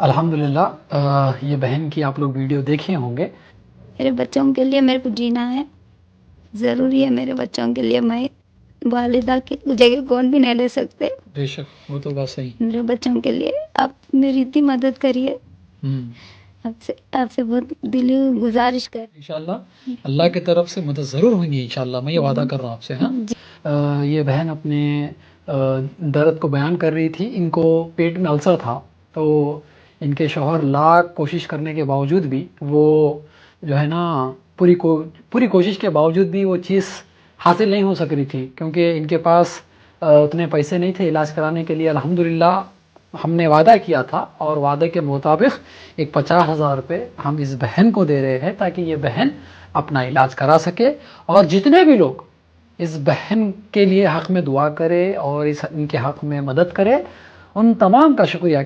الحمدللہ یہ بہن کی آپ لوگ ویڈیو دیکھے ہوں گے. میرے بچوں کے لیے میرے کو جینا ہے، ضروری ہے میرے بچوں کے لیے. میں والدہ کی جگہ کون بھی نہیں لے سکتے. بے شک وہ تو بات صحیح. میرے بچوں کے لیے آپ میری اتنی مدد کریے. آپ سے بہت دلی گزارش کر. انشاءاللہ اللہ کی طرف سے مدد ضرور ہوگی انشاءاللہ، میں یہ وعدہ کر رہا ہوں آپ سے. ہاں یہ بہن اپنے درد کو بیان کر رہی تھی. ان کو پیٹ میں السر تھا، تو ان کے شوہر لاکھ کوشش کرنے کے باوجود بھی وہ جو ہے نا پوری کوشش کے باوجود بھی وہ چیز حاصل نہیں ہو سک رہی تھی، کیونکہ ان کے پاس اتنے پیسے نہیں تھے علاج کرانے کے لیے. الحمدللہ ہم نے وعدہ کیا تھا، اور وعدے کے مطابق ایک 50,000 روپے ہم اس بہن کو دے رہے ہیں تاکہ یہ بہن اپنا علاج کرا سکے. اور جتنے بھی لوگ اس بہن کے لیے حق میں دعا کرے اور ان کے حق میں مدد کرے، ان تمام کا شکریہ.